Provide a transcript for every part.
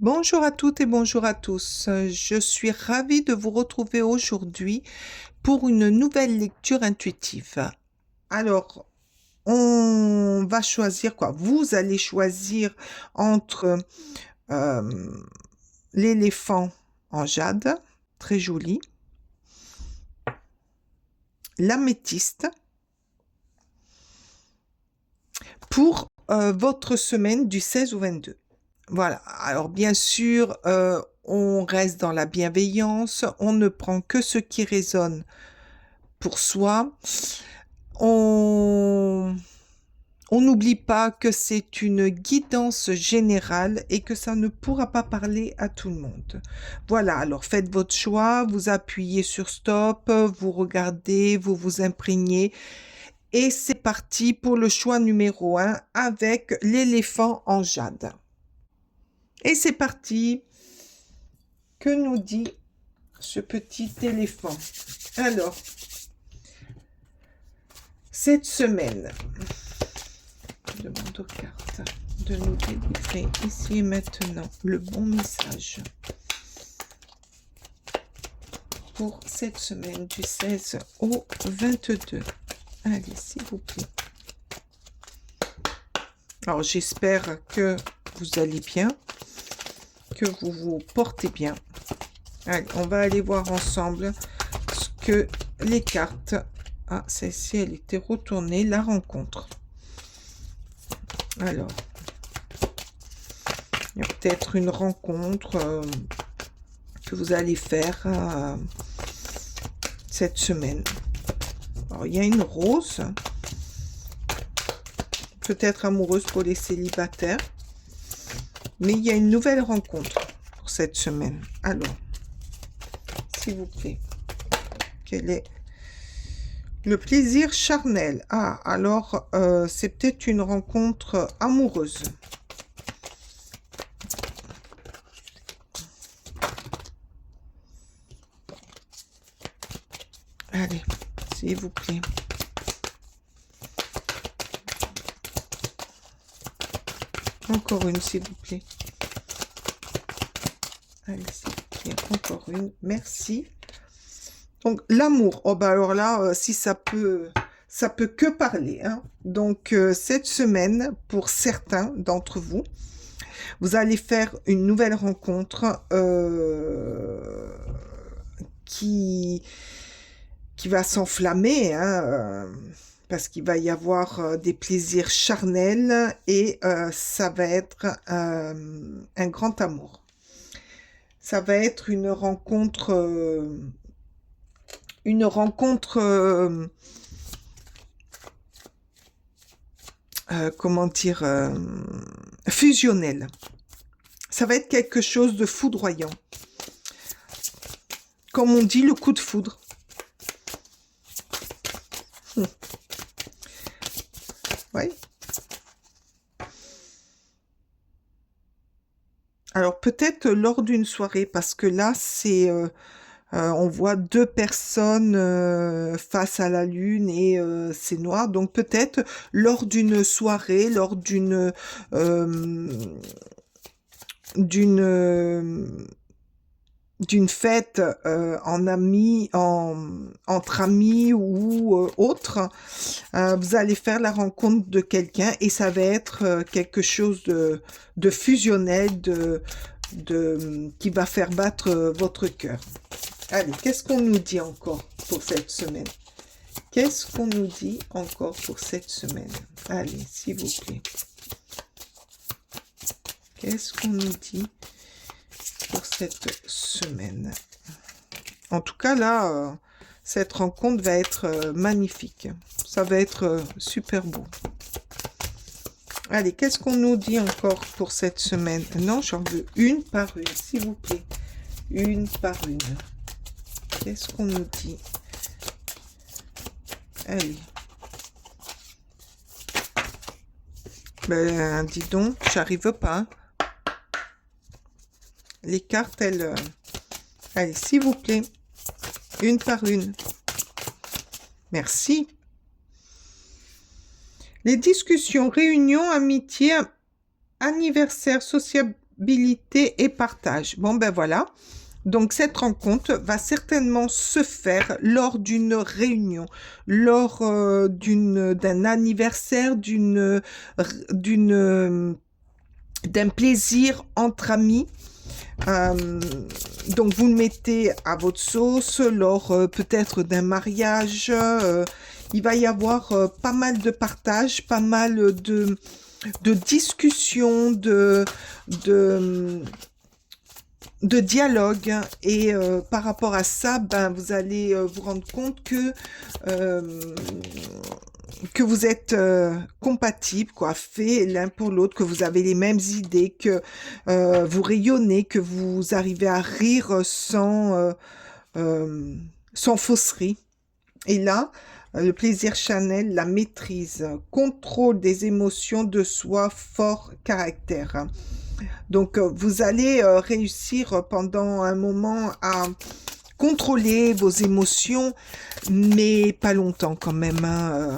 Bonjour à toutes et bonjour à tous. Je suis ravie de vous retrouver aujourd'hui pour une nouvelle lecture intuitive. Alors, on va choisir quoi? Vous allez choisir entre euh, l'éléphant en jade, très joli, l'améthyste, pour votre semaine du 16 au 22. Voilà. Alors, bien sûr, on reste dans la bienveillance, on ne prend que ce qui résonne pour soi. On on n'oublie pas que c'est une guidance générale et que ça ne pourra pas parler à tout le monde. Voilà, alors faites votre choix, vous appuyez sur stop, vous regardez, vous vous imprégnez et c'est parti pour le choix numéro 1 avec l'éléphant en jade. Et c'est parti. Que nous dit ce petit éléphant? Alors, cette semaine, je demande aux cartes de nous délivrer ici et maintenant le bon message pour cette semaine du 16 au 22. Allez, s'il vous plaît. Alors, j'espère que vous allez bien, que vous vous portez bien. Allez, on va aller voir ensemble ce que les cartes... Ah, celle-ci, elle était retournée, la rencontre. Alors, il y a peut-être une rencontre que vous allez faire cette semaine. Alors, il y a une rose, peut-être amoureuse pour les célibataires, mais il y a une nouvelle rencontre pour cette semaine. Alors, s'il vous plaît, quel est le plaisir charnel? Ah, alors, c'est peut-être une rencontre amoureuse. Allez, s'il vous plaît. Encore une, s'il vous plaît. Allez, s'il vous plaît, encore une. Merci. Donc, l'amour. Oh, bah alors là, si ça peut que parler, hein. Donc, cette semaine, pour certains d'entre vous, vous allez faire une nouvelle rencontre qui va s'enflammer, hein, parce qu'il va y avoir des plaisirs charnels et ça va être un grand amour. Ça va être une rencontre comment dire, fusionnelle. Ça va être quelque chose de foudroyant. Comme on dit, le coup de foudre. Oui. Alors peut-être lors d'une soirée, parce que là, c'est, on voit deux personnes face à la lune et c'est noir. Donc peut-être lors d'une soirée, lors d'une d'une fête entre amis ou autre, vous allez faire la rencontre de quelqu'un et ça va être quelque chose de fusionnel, qui va faire battre votre cœur. Allez, qu'est-ce qu'on nous dit encore pour cette semaine? Qu'est-ce qu'on nous dit encore pour cette semaine? Allez, s'il vous plaît. Qu'est-ce qu'on nous dit pour cette semaine? En tout cas, là, cette rencontre va être magnifique. Ça va être super beau. Allez, qu'est-ce qu'on nous dit encore pour cette semaine? Non, j'en veux une par une, s'il vous plaît. Une par une. Qu'est-ce qu'on nous dit? Allez. Ben, dis donc, j'arrive pas. Les cartes, elles... Allez, s'il vous plaît. Une par une. Merci. Les discussions, réunions, amitié, anniversaire, disponibilité et partage. Bon, ben voilà. Donc, cette rencontre va certainement se faire lors d'une réunion, lors d'un anniversaire, d'un plaisir entre amis. Donc, vous le mettez à votre sauce lors peut-être d'un mariage. Il va y avoir pas mal de partage, pas mal de discussions, de dialogue et par rapport à ça, ben, vous allez vous rendre compte que vous êtes compatibles, quoi, faits l'un pour l'autre, que vous avez les mêmes idées, que vous rayonnez, que vous arrivez à rire sans fausserie. Et là, le plaisir Chanel, la maîtrise, contrôle des émotions de soi, fort caractère. Donc, vous allez réussir pendant un moment à contrôler vos émotions, mais pas longtemps quand même, hein.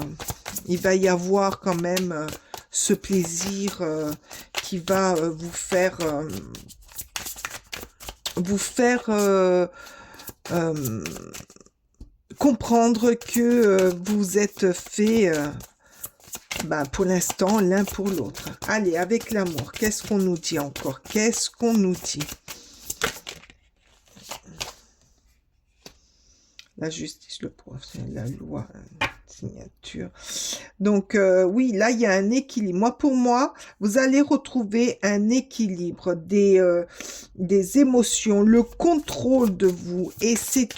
Il va y avoir quand même ce plaisir qui va vous faire comprendre que vous êtes fait ben, pour l'instant l'un pour l'autre. Allez, avec l'amour, qu'est-ce qu'on nous dit encore? Qu'est-ce qu'on nous dit? La justice, le procès, la loi, signature. Donc, oui, là, il y a un équilibre. Pour moi, vous allez retrouver un équilibre des émotions, le contrôle de vous. Et c'est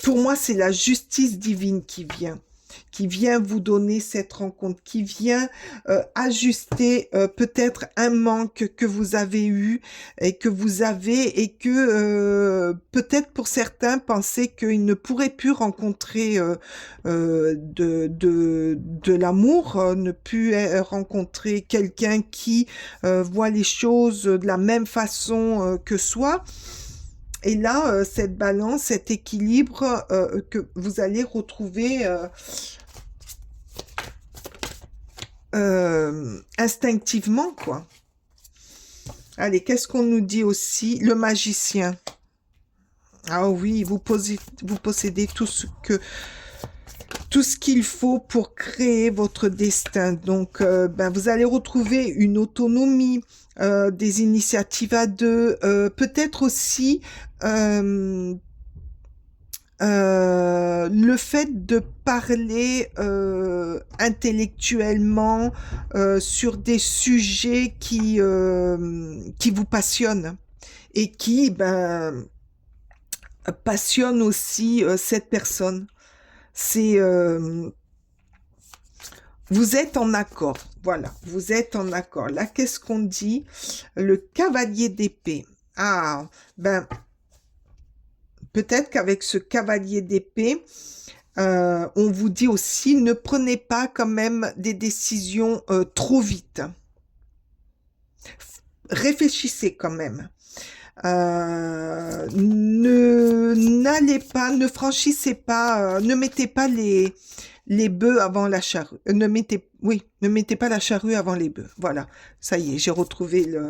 pour moi, c'est la justice divine qui vient vous donner cette rencontre, qui vient ajuster peut-être un manque que vous avez eu et que vous avez et que peut-être pour certains pensaient qu'ils ne pourraient plus rencontrer de l'amour, ne plus rencontrer quelqu'un qui voit les choses de la même façon que soi. Et là, cette balance, cet équilibre que vous allez retrouver instinctivement, quoi. Allez, qu'est-ce qu'on nous dit aussi? Le magicien. Ah oui, vous possédez tout ce qu'il faut pour créer votre destin. Donc, ben, vous allez retrouver une autonomie, des initiatives à deux, peut-être aussi le fait de parler intellectuellement sur des sujets qui vous passionnent et qui ben, passionnent aussi cette personne. C'est vous êtes en accord, voilà, vous êtes en accord. Là, qu'est-ce qu'on dit? Le cavalier d'épée. Ah, ben, peut-être qu'avec ce cavalier d'épée, on vous dit aussi, ne prenez pas quand même des décisions trop vite. Réfléchissez quand même. Ne franchissez pas, ne mettez pas les bœufs avant la charrue. Ne mettez pas la charrue avant les bœufs. Voilà, ça y est, j'ai retrouvé le...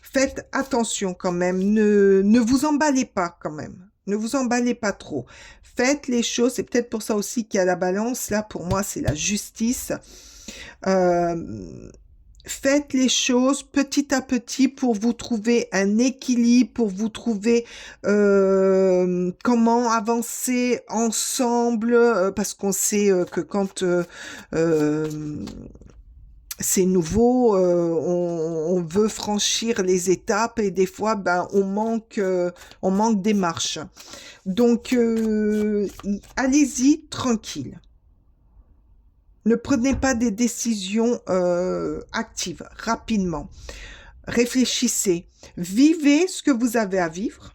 Faites attention quand même, ne vous emballez pas quand même. Ne vous emballez pas trop. Faites les choses, c'est peut-être pour ça aussi qu'il y a la balance. Là, pour moi, c'est la justice. Faites les choses petit à petit pour vous trouver un équilibre, pour vous trouver comment avancer ensemble, parce qu'on sait que quand c'est nouveau, on veut franchir les étapes et des fois, ben, on manque des marches. Donc, allez-y tranquille. Ne prenez pas des décisions actives, rapidement. Réfléchissez. Vivez ce que vous avez à vivre,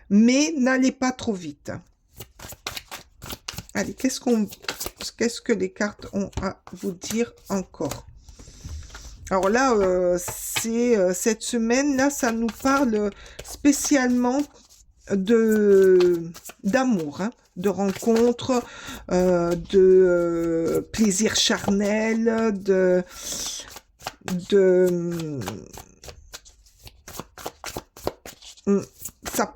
mais n'allez pas trop vite. Allez, qu'est-ce que les cartes ont à vous dire encore? Alors là, cette semaine-là, ça nous parle spécialement d'amour, hein, de rencontres, de plaisir charnel, de ça,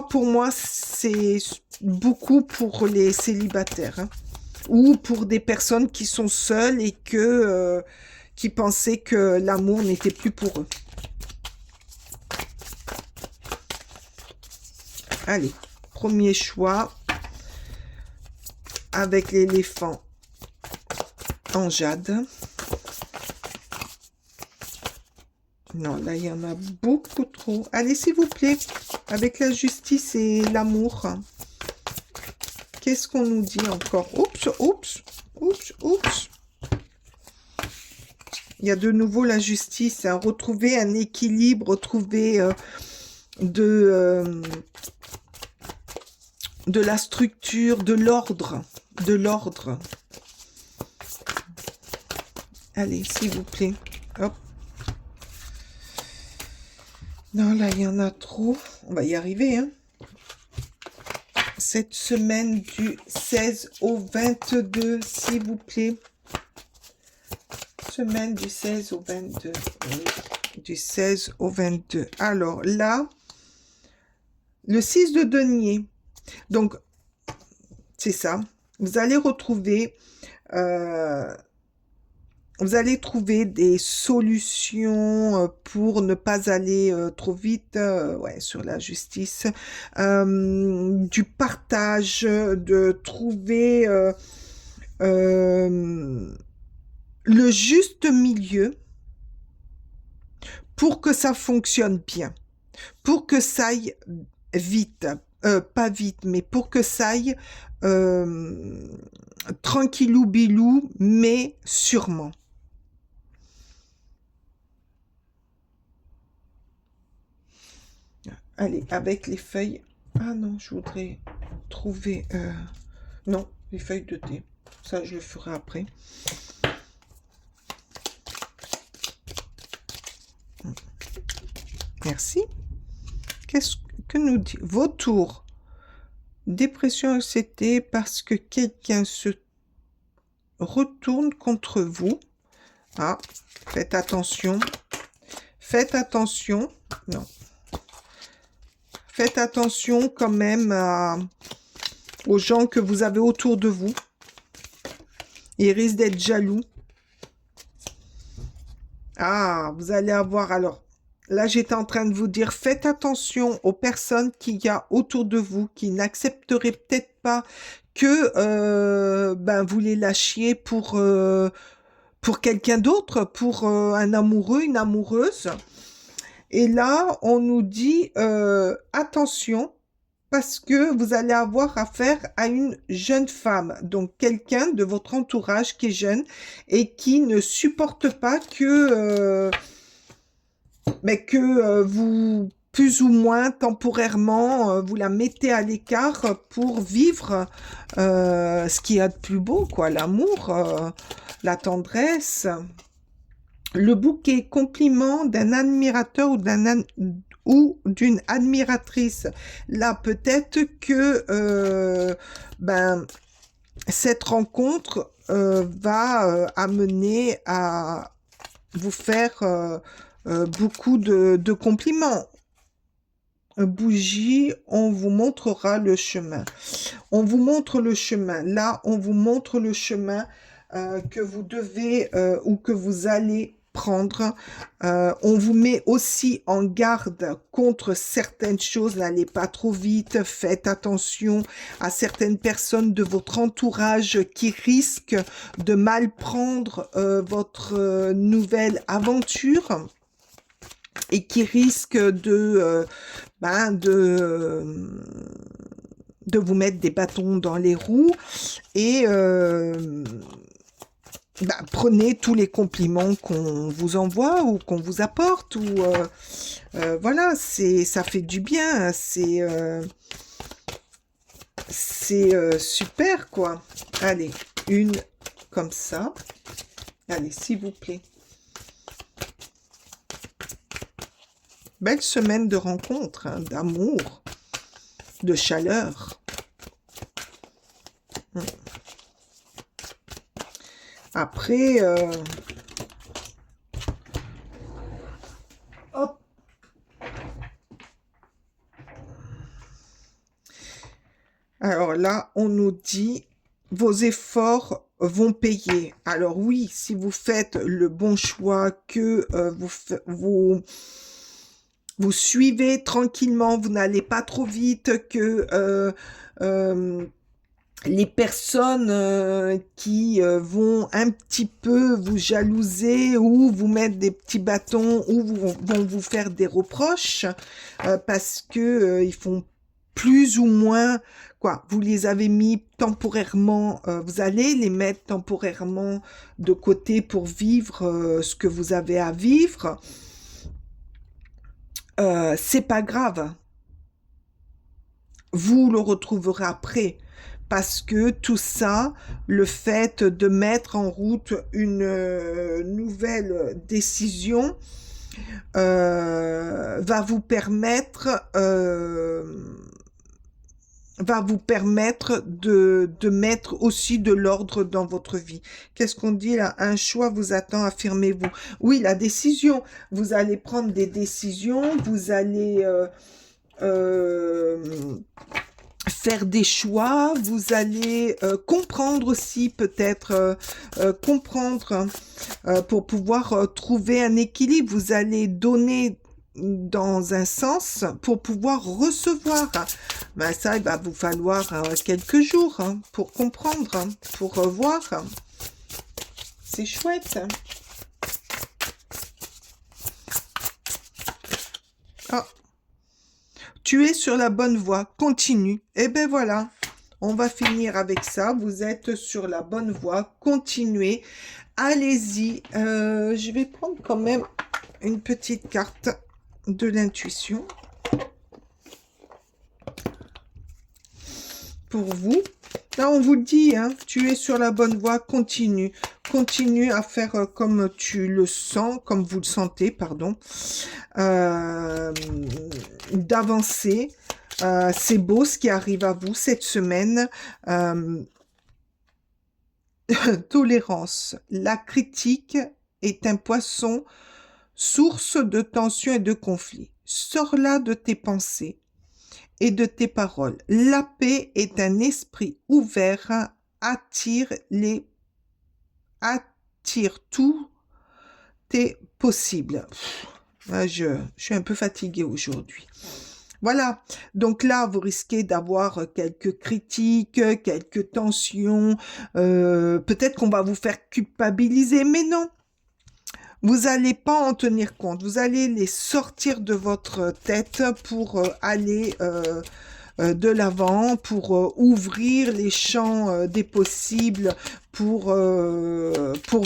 pour moi, c'est beaucoup pour les célibataires, hein, ou pour des personnes qui sont seules et qui pensaient que l'amour n'était plus pour eux. Allez, premier choix avec l'éléphant en jade. Non, là, il y en a beaucoup trop. Allez, s'il vous plaît, avec la justice et l'amour. Qu'est-ce qu'on nous dit encore? Oups, oups, oups, oups. Il y a de nouveau la justice. Hein. Retrouver un équilibre, retrouver de la structure, de l'ordre. De l'ordre. Allez, s'il vous plaît. Hop. Non, là, il y en a trop. On va y arriver, hein. Cette semaine du 16 au 22, s'il vous plaît. Semaine du 16 au 22. Oui, du 16 au 22. Alors, là, le 6 de denier. Donc, c'est ça. Vous allez retrouver... vous allez trouver des solutions pour ne pas aller trop vite ouais, sur la justice, du partage, de trouver le juste milieu pour que ça fonctionne bien, pour que ça aille vite, pas vite, mais pour que ça aille tranquillou bilou, mais sûrement. Allez, avec les feuilles... Ah non, je voudrais trouver... Non, les feuilles de thé. Ça, je le ferai après. Merci. Qu'est-ce que nous dit? Vautour. Dépression, c'était parce que quelqu'un se retourne contre vous. Ah, faites attention. Faites attention. Non. Faites attention quand même aux gens que vous avez autour de vous. Ils risquent d'être jaloux. Ah, vous allez avoir... Alors, là, j'étais en train de vous dire, faites attention aux personnes qu'il y a autour de vous, qui n'accepteraient peut-être pas que vous les lâchiez pour quelqu'un d'autre, pour un amoureux, une amoureuse. Et là, on nous dit, attention, parce que vous allez avoir affaire à une jeune femme, donc quelqu'un de votre entourage qui est jeune et qui ne supporte pas que vous, plus ou moins temporairement, vous la mettez à l'écart pour vivre ce qu'il y a de plus beau, quoi, l'amour, la tendresse. Le bouquet, compliment d'un admirateur ou d'une admiratrice. Là, peut-être que cette rencontre va amener à vous faire beaucoup de compliments. Bougie, on vous montrera le chemin. On vous montre le chemin. Là, on vous montre le chemin que vous devez ou que vous allez prendre. On vous met aussi en garde contre certaines choses. N'allez pas trop vite. Faites attention à certaines personnes de votre entourage qui risquent de mal prendre votre nouvelle aventure et qui risquent de vous mettre des bâtons dans les roues et prenez tous les compliments qu'on vous envoie ou qu'on vous apporte ou voilà, ça fait du bien, c'est super quoi. Allez, une comme ça. Allez, s'il vous plaît. Belle semaine de rencontres, hein, d'amour, de chaleur. Après, Alors là, on nous dit, vos efforts vont payer. Alors oui, si vous faites le bon choix, que vous suivez tranquillement, vous n'allez pas trop vite, que euh, les personnes qui vont un petit peu vous jalouser ou vous mettre des petits bâtons ou vont vous faire des reproches parce que ils font plus ou moins quoi. Vous les avez mis temporairement, vous allez les mettre temporairement de côté pour vivre ce que vous avez à vivre. C'est pas grave. Vous le retrouverez après. Parce que tout ça, le fait de mettre en route une nouvelle décision va vous permettre de mettre aussi de l'ordre dans votre vie. Qu'est-ce qu'on dit là? Un choix vous attend, affirmez-vous. Oui, la décision. Vous allez prendre des décisions, vous allez faire des choix, vous allez comprendre aussi peut-être, comprendre pour pouvoir trouver un équilibre. Vous allez donner dans un sens pour pouvoir recevoir. Ben ça, il va vous falloir quelques jours pour comprendre, pour voir. C'est chouette. Ah, tu es sur la bonne voie, continue. Et ben voilà, on va finir avec ça. Vous êtes sur la bonne voie, continuez. Allez-y. Je vais prendre quand même une petite carte de l'intuition pour vous. Là, on vous le dit, hein, tu es sur la bonne voie, continue. Continue à faire comme tu le sens, comme vous le sentez, pardon. D'avancer. C'est beau ce qui arrive à vous cette semaine. Tolérance. La critique est un poisson, source de tension et de conflit. Sors-la de tes pensées et de tes paroles. La paix est un esprit ouvert, attire tout est possible. Je suis un peu fatiguée aujourd'hui. Voilà, donc là, vous risquez d'avoir quelques critiques, quelques tensions, peut-être qu'on va vous faire culpabiliser, mais non, vous n'allez pas en tenir compte, vous allez les sortir de votre tête pour aller de l'avant, pour ouvrir les champs des possibles, pour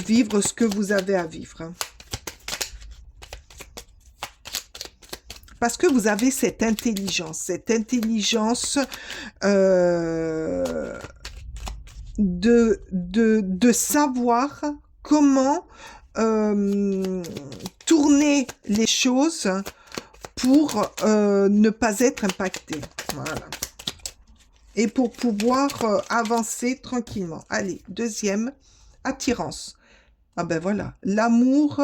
vivre ce que vous avez à vivre. Parce que vous avez cette intelligence de savoir comment tourner les choses pour ne pas être impacté. Voilà. Et pour pouvoir avancer tranquillement. Allez, deuxième, attirance. Ah ben voilà, l'amour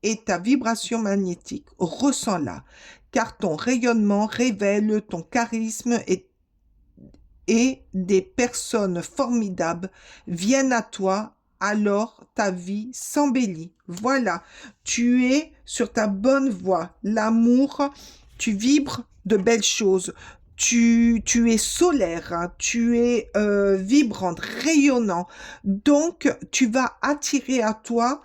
est ta vibration magnétique. Ressens-la, car ton rayonnement révèle ton charisme et des personnes formidables viennent à toi, alors ta vie s'embellit. Voilà, tu es sur ta bonne voie. L'amour, tu vibres de belles choses. Tu es solaire, hein, tu es vibrante, rayonnant. Donc, tu vas attirer à toi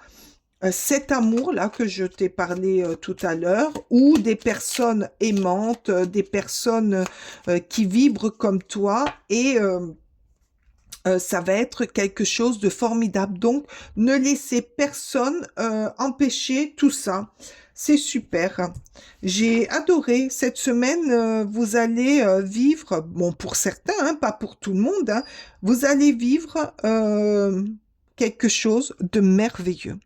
cet amour-là que je t'ai parlé tout à l'heure, ou des personnes aimantes, des personnes qui vibrent comme toi, et ça va être quelque chose de formidable. Donc, ne laissez personne empêcher tout ça. C'est super. J'ai adoré. Cette semaine, vous allez vivre, bon pour certains, hein, pas pour tout le monde, hein, vous allez vivre quelque chose de merveilleux.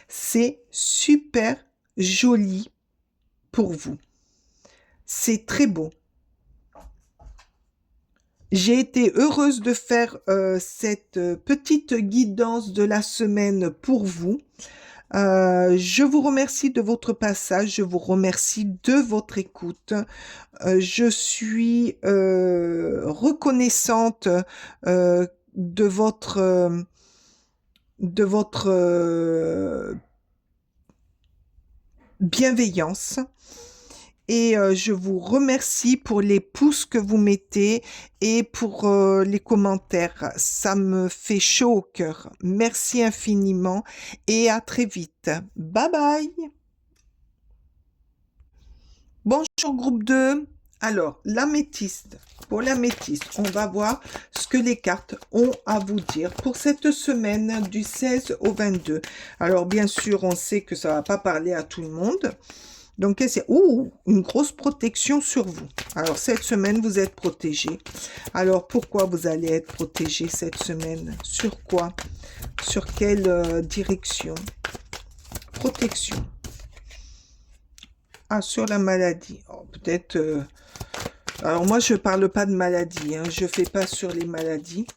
C'est super joli pour vous. C'est très beau. J'ai été heureuse de faire cette petite guidance de la semaine pour vous. Je vous remercie de votre passage, je vous remercie de votre écoute. Je suis reconnaissante de votre bienveillance. Et je vous remercie pour les pouces que vous mettez et pour les commentaires. Ça me fait chaud au cœur. Merci infiniment et à très vite. Bye bye. Bonjour groupe 2. Alors, l'améthyste. Pour l'améthyste, on va voir ce que les cartes ont à vous dire pour cette semaine du 16 au 22. Alors, bien sûr, on sait que ça ne va pas parler à tout le monde. Donc, c'est une grosse protection sur vous. Alors, cette semaine, vous êtes protégé. Alors, pourquoi vous allez être protégé cette semaine? Sur quoi? Sur quelle direction? Protection. Ah, sur la maladie. Oh, peut-être... Alors, moi, je ne parle pas de maladie. Hein. Je ne fais pas sur les maladies.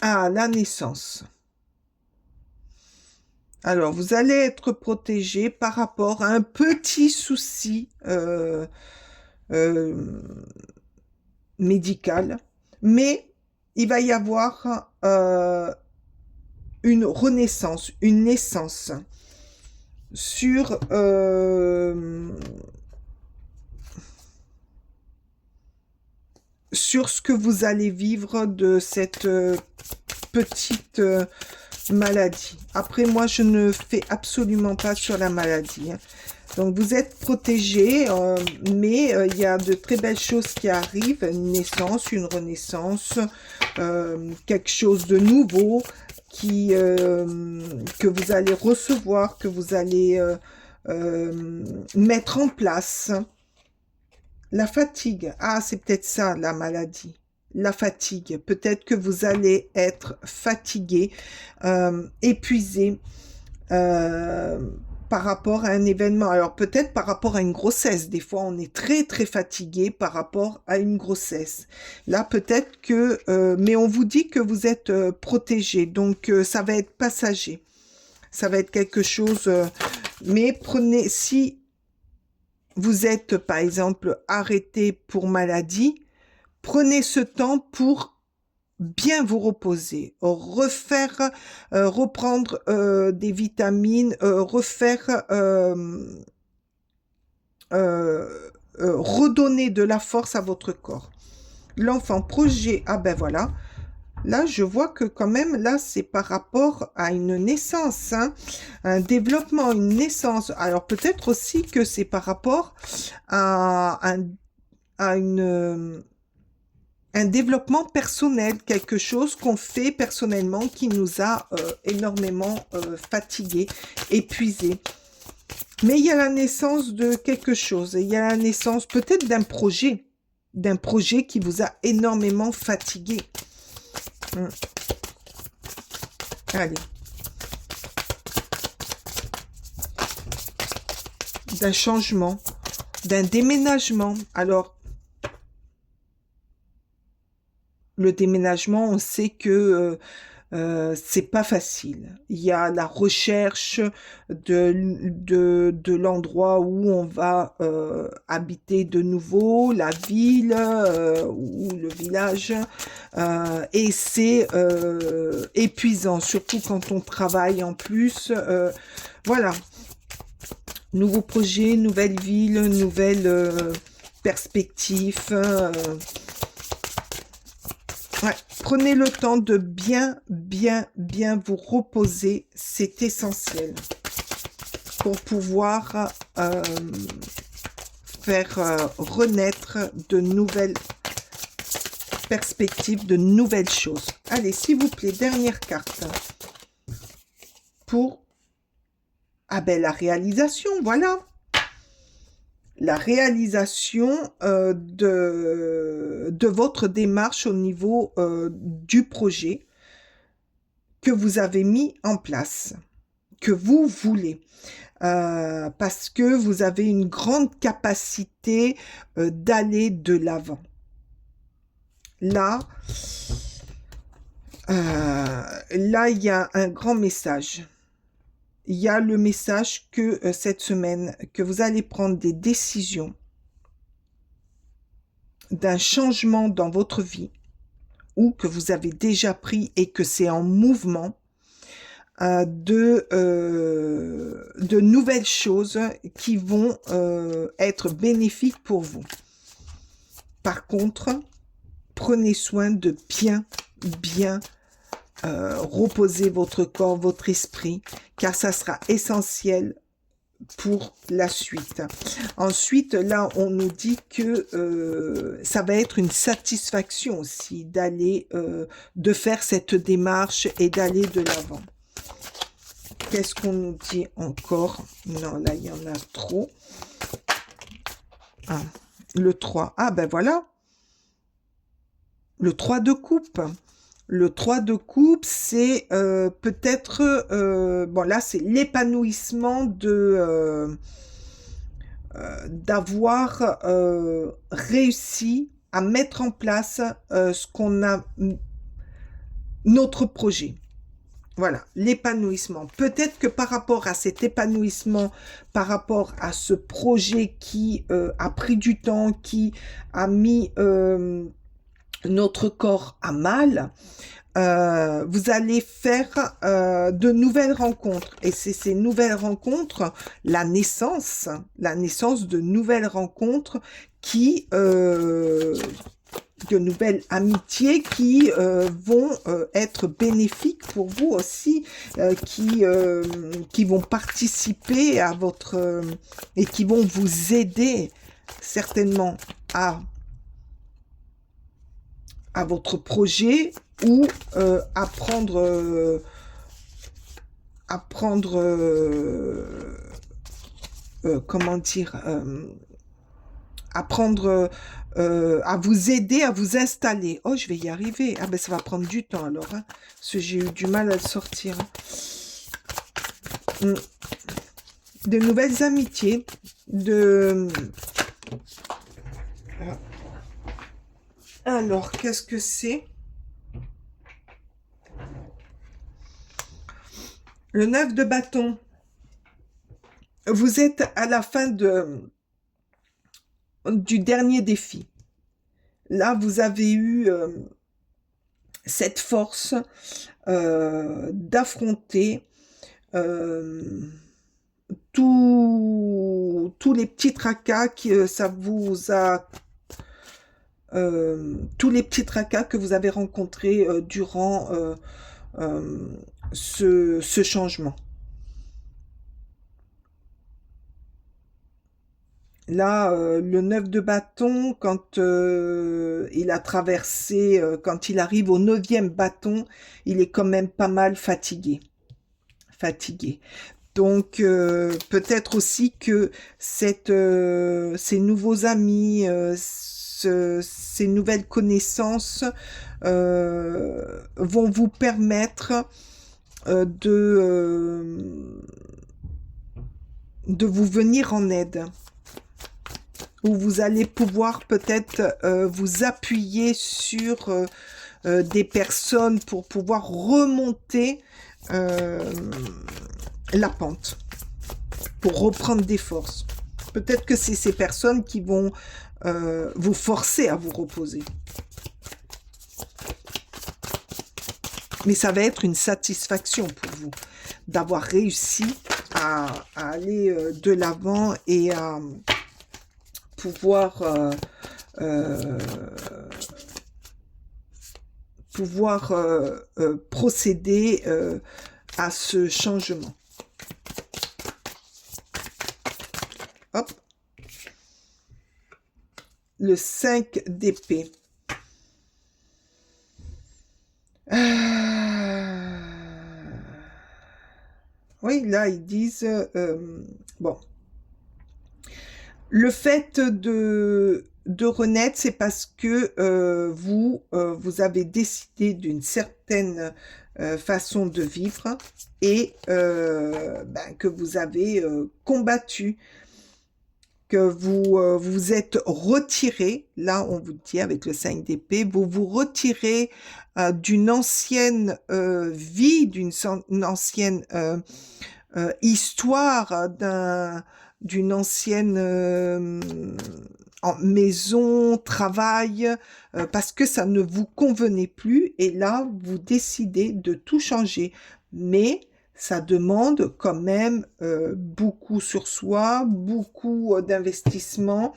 Ah, la naissance. Alors, vous allez être protégé par rapport à un petit souci médical, mais il va y avoir une renaissance, une naissance sur ce que vous allez vivre de cette petite maladie. Après, moi, je ne fais absolument pas sur la maladie. Hein. Donc, vous êtes protégé, mais il y a de très belles choses qui arrivent. Une naissance, une renaissance, quelque chose de nouveau que vous allez recevoir, que vous allez mettre en place. La fatigue. Ah, c'est peut-être ça, la maladie. La fatigue. Peut-être que vous allez être fatigué, épuisé par rapport à un événement. Alors, peut-être par rapport à une grossesse. Des fois, on est très, très fatigué par rapport à une grossesse. Là, peut-être que... mais on vous dit que vous êtes protégé. Donc, ça va être passager. Ça va être quelque chose... mais prenez... Si vous êtes, par exemple, arrêté pour maladie, prenez ce temps pour bien vous reposer, reprendre des vitamines, redonner de la force à votre corps. L'enfant projet, ah ben voilà, là je vois que quand même, là c'est par rapport à une naissance, hein, un développement, une naissance. Alors peut-être aussi que c'est par rapport à un développement personnel, quelque chose qu'on fait personnellement qui nous a énormément fatigués, épuisés. Mais il y a la naissance de quelque chose, il y a la naissance peut-être d'un projet qui vous a énormément fatigué. Allez. D'un changement, d'un déménagement. Alors, le déménagement, on sait que c'est pas facile. Il y a la recherche de l'endroit où on va habiter de nouveau, la ville ou le village, et c'est épuisant, surtout quand on travaille en plus. Voilà. Nouveau projet, nouvelle ville, nouvelle perspective. Ouais. Prenez le temps de bien vous reposer. C'est essentiel pour pouvoir faire renaître de nouvelles perspectives, de nouvelles choses. Allez, s'il vous plaît, dernière carte pour la réalisation, voilà. La réalisation de votre démarche au niveau du projet que vous avez mis en place, que vous voulez. Parce que vous avez une grande capacité d'aller de l'avant. Là, là, il y a un grand message. Il y a le message que cette semaine, que vous allez prendre des décisions d'un changement dans votre vie ou que vous avez déjà pris et que c'est en mouvement de nouvelles choses qui vont être bénéfiques pour vous. Par contre, prenez soin de bien reposer votre corps, votre esprit, car ça sera essentiel pour la suite. Ensuite, là, on nous dit que ça va être une satisfaction aussi d'aller, de faire cette démarche et d'aller de l'avant. Qu'est-ce qu'on nous dit encore? Non, là, il y en a trop. Ah, le 3. Ah, ben voilà. Le 3 de coupe. Le 3 de coupe, c'est peut-être... bon, là, c'est l'épanouissement d'avoir réussi à mettre en place ce qu'on a... notre projet. Voilà, l'épanouissement. Peut-être que par rapport à cet épanouissement, par rapport à ce projet qui a pris du temps, qui a mis notre corps à mal, vous allez faire de nouvelles rencontres. Et c'est ces nouvelles rencontres, la naissance de nouvelles rencontres qui... de nouvelles amitiés qui vont être bénéfiques pour vous aussi, qui vont participer à votre... et qui vont vous aider certainement à votre projet ou à prendre... comment dire... à prendre... à vous aider à vous installer. Oh, je vais y arriver. Ah ben, ça va prendre du temps alors, hein, parce que j'ai eu du mal à le sortir. De nouvelles amitiés, de... Alors, qu'est-ce que c'est? Le 9 de bâton. Vous êtes à la fin du dernier défi. Là, vous avez eu cette force d'affronter tous les petits tracas que ça vous a... tous les petits tracas que vous avez rencontrés durant ce changement. Là, le 9 de bâton, quand il a traversé, quand il arrive au 9e bâton, il est quand même pas mal fatigué. Donc, peut-être aussi que ces nouveaux amis, ces nouvelles connaissances vont vous permettre de vous venir en aide. Où vous allez pouvoir peut-être vous appuyer sur des personnes pour pouvoir remonter la pente, pour reprendre des forces. Peut-être que c'est ces personnes qui vont vous forcer à vous reposer. Mais ça va être une satisfaction pour vous d'avoir réussi à aller de l'avant et à pouvoir procéder à ce changement. Hop. Le 5 d'épée. Oui, là, ils disent... bon. Le fait de renaître, c'est parce que vous avez décidé d'une certaine façon de vivre et que vous avez combattu que vous vous êtes retiré, là on vous dit avec le 5 d'épée, vous vous retirez d'une ancienne vie, une ancienne histoire, d'une ancienne maison, travail, parce que ça ne vous convenait plus, et là vous décidez de tout changer. Mais ça demande quand même beaucoup sur soi, beaucoup d'investissement.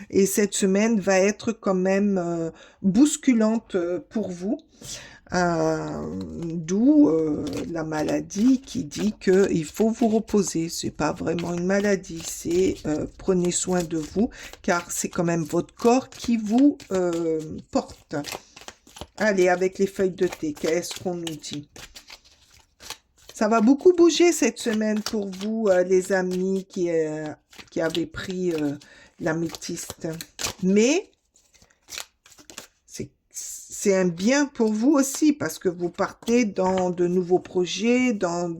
Et cette semaine va être quand même bousculante pour vous. D'où la maladie qui dit qu'il faut vous reposer. C'est pas vraiment une maladie, c'est prenez soin de vous, car c'est quand même votre corps qui vous porte. Allez, avec les feuilles de thé, qu'est-ce qu'on nous dit? Ça va beaucoup bouger cette semaine pour vous, les amis qui avaient pris l'améthyste. Mais c'est un bien pour vous aussi, parce que vous partez dans de nouveaux projets, dans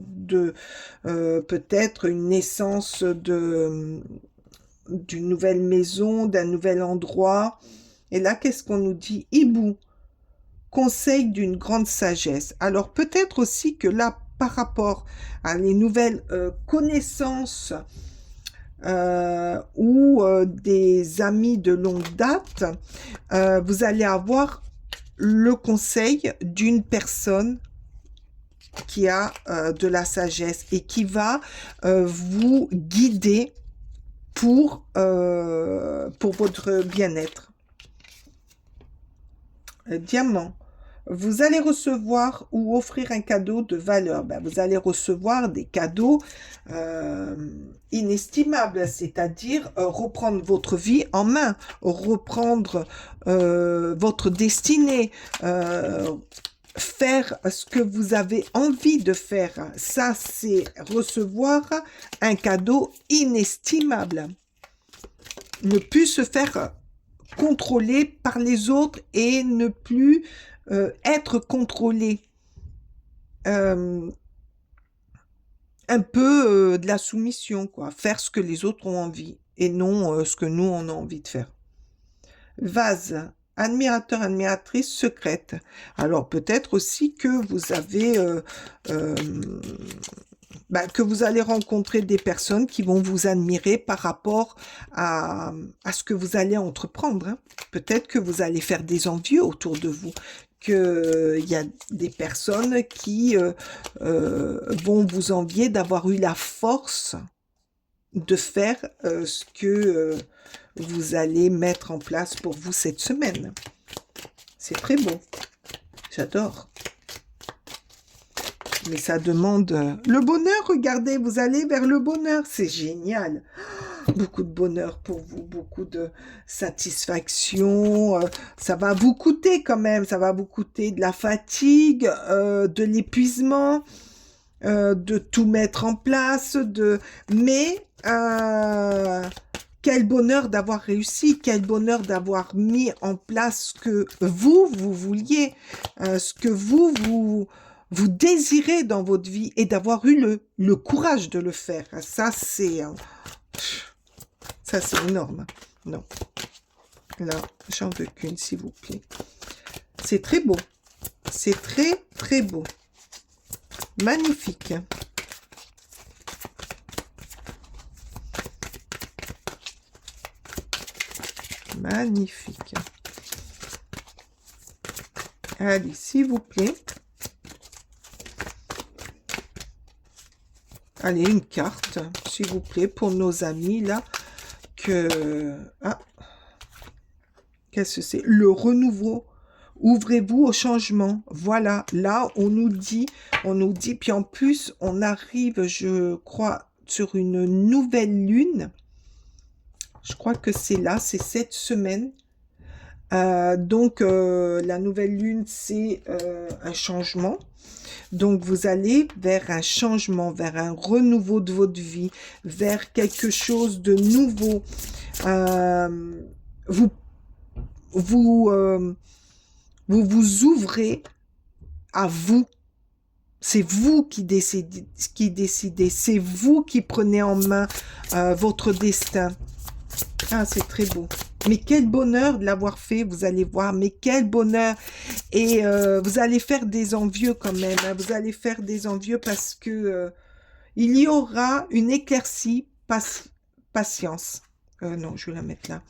peut-être une naissance d'une nouvelle maison, d'un nouvel endroit. Et là, qu'est-ce qu'on nous dit? Hibou, conseil d'une grande sagesse. Alors peut-être aussi que là, par rapport à les nouvelles connaissances ou des amis de longue date, vous allez avoir le conseil d'une personne qui a de la sagesse et qui va vous guider pour votre bien-être. Diamant. Vous allez recevoir ou offrir un cadeau de valeur. Ben, vous allez recevoir des cadeaux inestimables, c'est-à-dire reprendre votre vie en main, reprendre votre destinée, faire ce que vous avez envie de faire. Ça, c'est recevoir un cadeau inestimable. Ne plus se faire contrôler par les autres et ne plus être contrôlé. Un peu de la soumission, quoi. Faire ce que les autres ont envie et non ce que nous, on a envie de faire. Vase, admirateur, admiratrice secrète. Alors, peut-être aussi que vous avez... que vous allez rencontrer des personnes qui vont vous admirer par rapport à ce que vous allez entreprendre. Hein. Peut-être que vous allez faire des envieux autour de vous, qu'il y a des personnes qui vont vous envier d'avoir eu la force de faire ce que vous allez mettre en place pour vous cette semaine. C'est très beau. J'adore. Mais ça demande le bonheur. Regardez, vous allez vers le bonheur. C'est génial. Beaucoup de bonheur pour vous, beaucoup de satisfaction. Ça va vous coûter quand même. Ça va vous coûter de la fatigue, de l'épuisement, de tout mettre en place. Mais quel bonheur d'avoir réussi. Quel bonheur d'avoir mis en place ce que vous vouliez. Ce que vous désirez dans votre vie et d'avoir eu le courage de le faire. Ça, c'est énorme. Non. Là, j'en veux qu'une, s'il vous plaît. C'est très beau. C'est très, très beau. Magnifique. Magnifique. Allez, s'il vous plaît. Allez, une carte, s'il vous plaît, pour nos amis, là, qu'est-ce que c'est? Le renouveau. Ouvrez-vous au changement. Voilà, là, on nous dit, puis en plus, on arrive, je crois, sur une nouvelle lune. Je crois que c'est là, c'est cette semaine. Donc, la nouvelle lune, c'est un changement. Donc, vous allez vers un changement, vers un renouveau de votre vie, vers quelque chose de nouveau. Vous ouvrez à vous. C'est vous qui décidez. C'est vous qui prenez en main votre destin. Ah, c'est très beau. Mais quel bonheur de l'avoir fait, vous allez voir, mais quel bonheur. Et vous allez faire des envieux quand même, hein. Vous allez faire des envieux parce que il y aura une éclaircie, patience. Non, je vais la mettre là.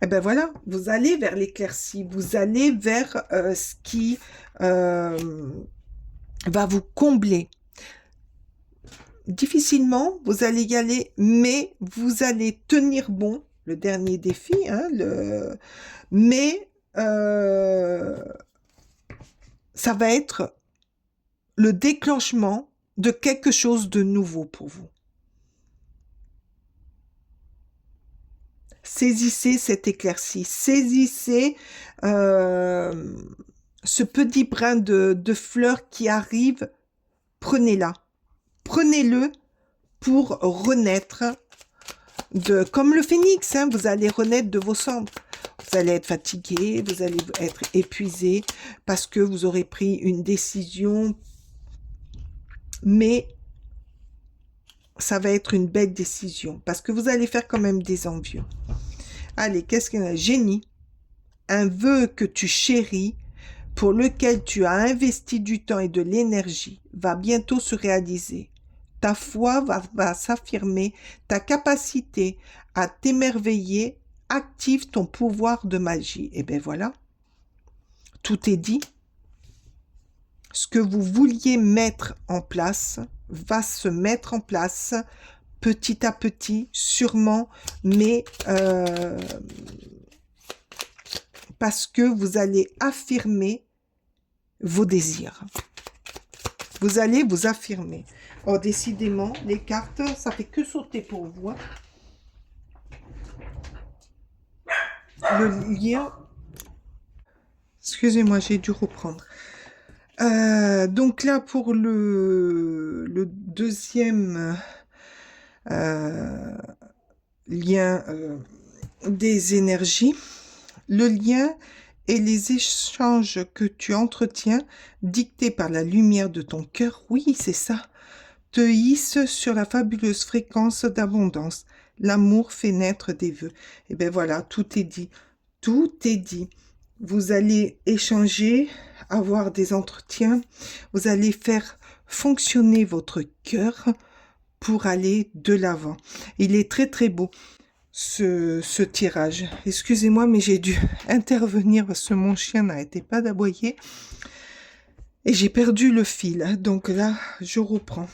Eh ben voilà, vous allez vers l'éclaircie, vous allez vers ce qui va vous combler. Difficilement, vous allez y aller, mais vous allez tenir bon. Le dernier défi, hein, mais ça va être le déclenchement de quelque chose de nouveau pour vous. Saisissez cette éclaircie, saisissez ce petit brin de fleur qui arrive, prenez-la, prenez-le pour renaître comme le phénix, hein, vous allez renaître de vos cendres. Vous allez être fatigué, vous allez être épuisé parce que vous aurez pris une décision, mais ça va être une belle décision parce que vous allez faire quand même des envieux. Allez, qu'est-ce qu'il y a? Génie, un vœu que tu chéris, pour lequel tu as investi du temps et de l'énergie, va bientôt se réaliser. Ta foi va s'affirmer, ta capacité à t'émerveiller active ton pouvoir de magie. Et bien voilà, tout est dit. Ce que vous vouliez mettre en place va se mettre en place petit à petit, sûrement, mais parce que vous allez affirmer vos désirs. Vous allez vous affirmer. Oh, décidément, les cartes, ça fait que sauter pour vous. Hein. Le lien... Excusez-moi, j'ai dû reprendre. Donc là, pour le deuxième lien des énergies, le lien et les échanges que tu entretiens, dictés par la lumière de ton cœur, oui, c'est ça, te hissent sur la fabuleuse fréquence d'abondance. L'amour fait naître des vœux. Et bien voilà, tout est dit. Tout est dit. Vous allez échanger, avoir des entretiens, vous allez faire fonctionner votre cœur pour aller de l'avant. Il est très très beau. Ce tirage. Excusez-moi, mais j'ai dû intervenir parce que mon chien n'arrêtait pas d'aboyer et j'ai perdu le fil. Donc là, je reprends.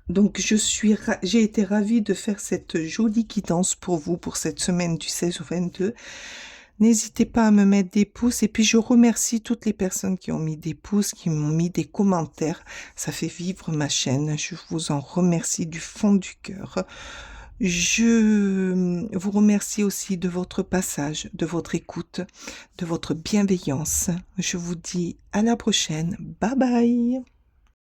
Donc, j'ai été ravie de faire cette jolie guidance pour vous pour cette semaine du 16 au 22. N'hésitez pas à me mettre des pouces et puis je remercie toutes les personnes qui ont mis des pouces, qui m'ont mis des commentaires. Ça fait vivre ma chaîne. Je vous en remercie du fond du cœur. Je vous remercie aussi de votre passage, de votre écoute, de votre bienveillance. Je vous dis à la prochaine. Bye bye.